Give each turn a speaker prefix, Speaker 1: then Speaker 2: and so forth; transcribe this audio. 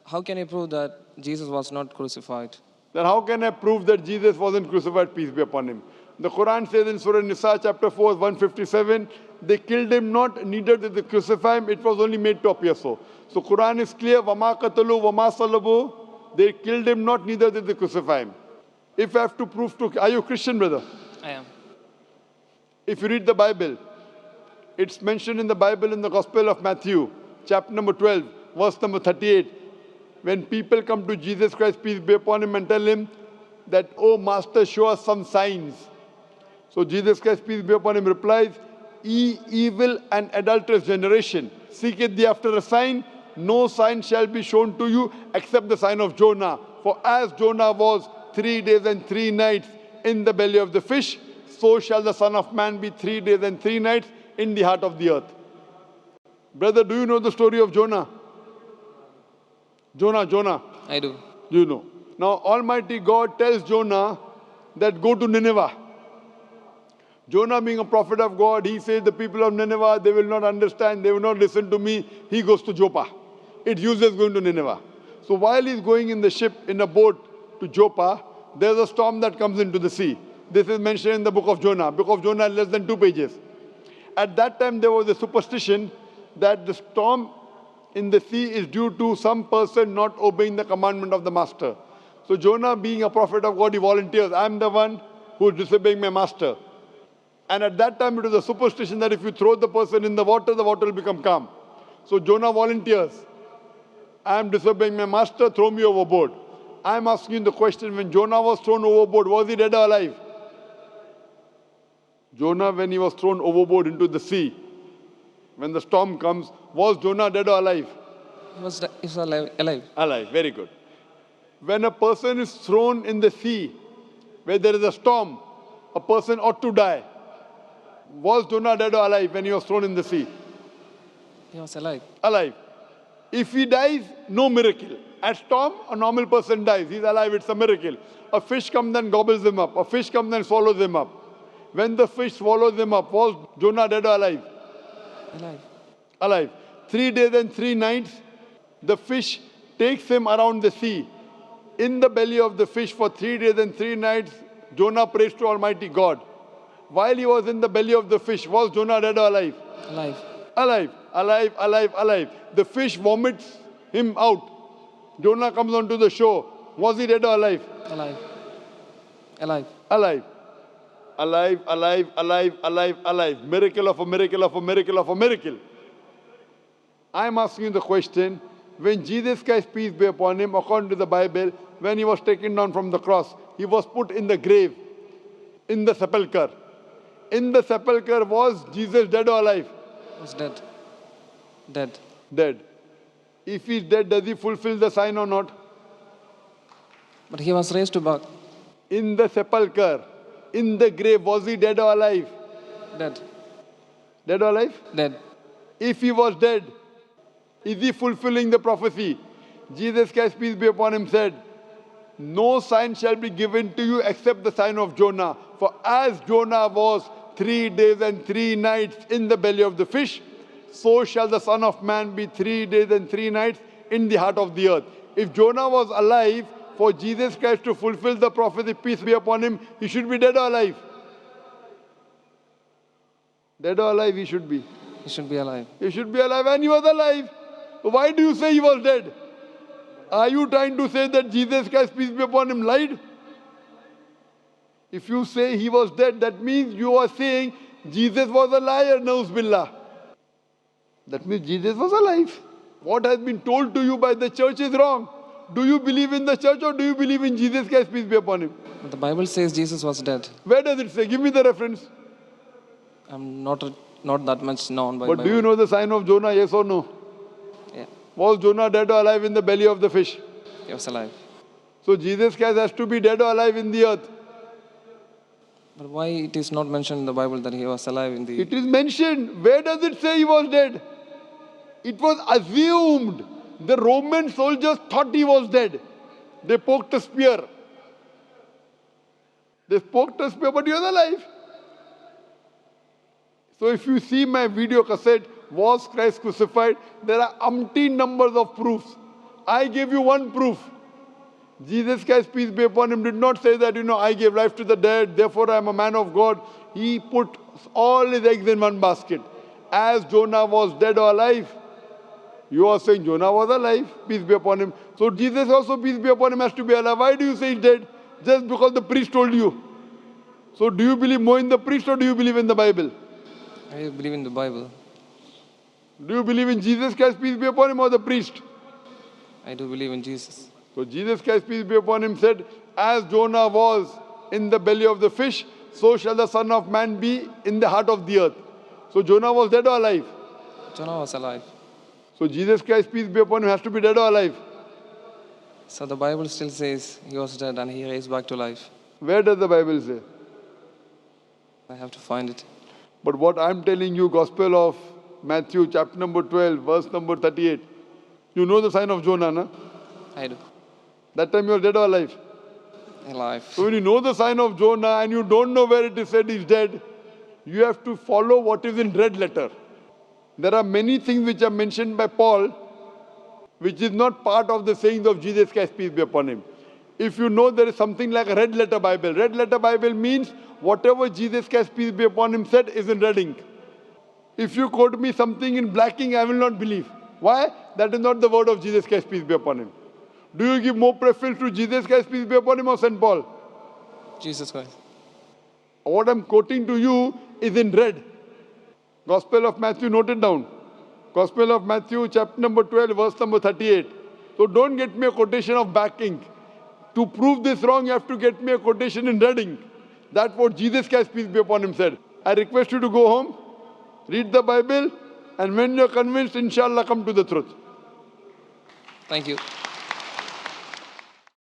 Speaker 1: How can you prove that Jesus was not crucified?
Speaker 2: Then how can I prove that Jesus wasn't crucified, peace be upon him? The Quran says in Surah Nisa chapter 4, 157, they killed him not, neither did they crucify him, it was only made to appear so. So Quran is clear, وَمَا قَتَلُوا وَمَا صَلَبُوا, they killed him not, neither did they crucify him. If I have to prove to, are you a Christian, brother?
Speaker 1: I am.
Speaker 2: If you read the Bible, it's mentioned in the Bible in the Gospel of Matthew, chapter number 12, verse number 38. When people come to Jesus Christ, peace be upon him, and tell him that, oh Master, show us some signs. So Jesus Christ, peace be upon him, replies, ye evil and adulterous generation, seeketh thee after a sign, no sign shall be shown to you except the sign of Jonah. For as Jonah was 3 days and 3 nights in the belly of the fish, so shall the Son of Man be 3 days and 3 nights in the heart of the earth. Brother, do you know the story of Jonah? Jonah.
Speaker 1: I do.
Speaker 2: Do you know? Now Almighty God tells Jonah that go to Nineveh. Jonah being a prophet of God, he says the people of Nineveh, they will not understand, they will not listen to me. He goes to Joppa. It's useless going to Nineveh. So while he's going in the ship, in a boat to Joppa, there's a storm that comes into the sea. This is mentioned in the book of Jonah. Book of Jonah, less than 2 pages. At that time, there was a superstition that the storm in the sea is due to some person not obeying the commandment of the master. So Jonah, being a prophet of God, he volunteers. I'm the one who is disobeying my master. And at that time, it was a superstition that if you throw the person in the water will become calm. So Jonah volunteers. I'm disobeying my master, throw me overboard. I'm asking you the question, when Jonah was thrown overboard, was he dead or alive? Jonah, when he was thrown overboard into the sea, when the storm comes, was Jonah dead or alive?
Speaker 1: He was alive.
Speaker 2: Alive, very good. When a person is thrown in the sea, where there is a storm, a person ought to die. Was Jonah dead or alive when he was thrown in the sea?
Speaker 1: He was alive.
Speaker 2: Alive. If he dies, no miracle. At storm, a normal person dies. He's alive, it's a miracle. A fish comes and gobbles him up. A fish comes and swallows him up. When the fish swallows him up, was Jonah dead or alive?
Speaker 1: Alive.
Speaker 2: Alive. 3 days and 3 nights, the fish takes him around the sea. In the belly of the fish for 3 days and 3 nights, Jonah prays to Almighty God. While he was in the belly of the fish, was Jonah dead or alive?
Speaker 1: Alive.
Speaker 2: Alive, alive, alive, alive. The fish vomits him out. Jonah comes onto the shore. Was he dead or alive?
Speaker 1: Alive. Alive.
Speaker 2: Alive. Alive, alive, alive, alive, alive. Miracle of a miracle of a miracle of a miracle. I'm asking you the question, when Jesus Christ, peace be upon him, according to the Bible, when he was taken down from the cross, he was put in the grave, in the sepulchre. In the sepulchre, was Jesus dead or alive?
Speaker 1: He was dead. Dead.
Speaker 2: Dead. If he's dead, does he fulfill the sign or not?
Speaker 1: But he was raised to back.
Speaker 2: In the sepulchre, in the grave, was he dead or alive?
Speaker 1: Dead.
Speaker 2: Dead or alive?
Speaker 1: Dead.
Speaker 2: If he was dead, is he fulfilling the prophecy? Jesus Christ, peace be upon him, said, no sign shall be given to you except the sign of Jonah. For as Jonah was 3 days and 3 nights in the belly of the fish, so shall the Son of Man be 3 days and 3 nights in the heart of the earth. If Jonah was alive, for Jesus Christ to fulfill the prophecy, peace be upon him, he should be dead or alive? Dead or alive he should be.
Speaker 1: He should be alive.
Speaker 2: He should be alive, and he was alive. Why do you say he was dead? Are you trying to say that Jesus Christ, peace be upon him, lied? If you say he was dead, that means you are saying Jesus was a liar, Nauz Billah. That means Jesus was alive. What has been told to you by the church is wrong. Do you believe in the church or do you believe in Jesus Christ, peace be upon him?
Speaker 1: But the Bible says Jesus was dead.
Speaker 2: Where does it say? Give me the reference.
Speaker 1: I'm not that much known by
Speaker 2: But
Speaker 1: Bible.
Speaker 2: do you know the sign of Jonah, yes or no?
Speaker 1: Yeah.
Speaker 2: Was Jonah dead or alive in the belly of the fish?
Speaker 1: He was alive.
Speaker 2: So Jesus Christ has to be dead or alive in the earth.
Speaker 1: But why it is not mentioned in the Bible that he was alive in the...
Speaker 2: It is mentioned. Where does it say he was dead? It was assumed. The Roman soldiers thought he was dead. They poked a spear. They poked a spear, but he was alive. So if you see my video cassette, Was Christ Crucified? There are umpteen numbers of proofs. I gave you one proof. Jesus Christ, peace be upon him, did not say that, I gave life to the dead, therefore I am a man of God. He put all his eggs in one basket. As Jonah was dead or alive, you are saying Jonah was alive, peace be upon him. So Jesus also, peace be upon him, has to be alive. Why do you say he's dead? Just because the priest told you. So do you believe more in the priest or do you believe in the Bible?
Speaker 1: I believe in the Bible.
Speaker 2: Do you believe in Jesus Christ, peace be upon him, or the priest?
Speaker 1: I do believe in Jesus.
Speaker 2: So Jesus Christ, peace be upon him, said, as Jonah was in the belly of the fish, so shall the Son of Man be in the heart of the earth. So Jonah was dead or alive?
Speaker 1: Jonah was alive.
Speaker 2: So Jesus Christ, peace be upon him, has to be dead or alive?
Speaker 1: So the Bible still says he was dead and he raised back to life.
Speaker 2: Where does the Bible say?
Speaker 1: I have to find it.
Speaker 2: But what I'm telling you, Gospel of Matthew, chapter number 12, verse number 38. You know the sign of Jonah, na?
Speaker 1: I do.
Speaker 2: That time you are dead or alive?
Speaker 1: Alive.
Speaker 2: So when you know the sign of Jonah and you don't know where it is said he's dead, you have to follow what is in red letter. There are many things which are mentioned by Paul, which is not part of the sayings of Jesus Christ, peace be upon him. If you know there is something like a red letter Bible. Red letter Bible means whatever Jesus Christ, peace be upon him, said is in red ink. If you quote me something in black ink, I will not believe. Why? That is not the word of Jesus Christ, peace be upon him. Do you give more preference to Jesus Christ, peace be upon him, or St. Paul?
Speaker 1: Jesus Christ.
Speaker 2: What I'm quoting to you is in red. Gospel of Matthew, note it down. Gospel of Matthew, chapter number 12, verse number 38. So don't get me a quotation of black ink. To prove this wrong, you have to get me a quotation in red ink. That's what Jesus Christ, peace be upon him, said. I request you to go home, read the Bible, and when you're convinced, inshallah, come to the truth.
Speaker 1: Thank you.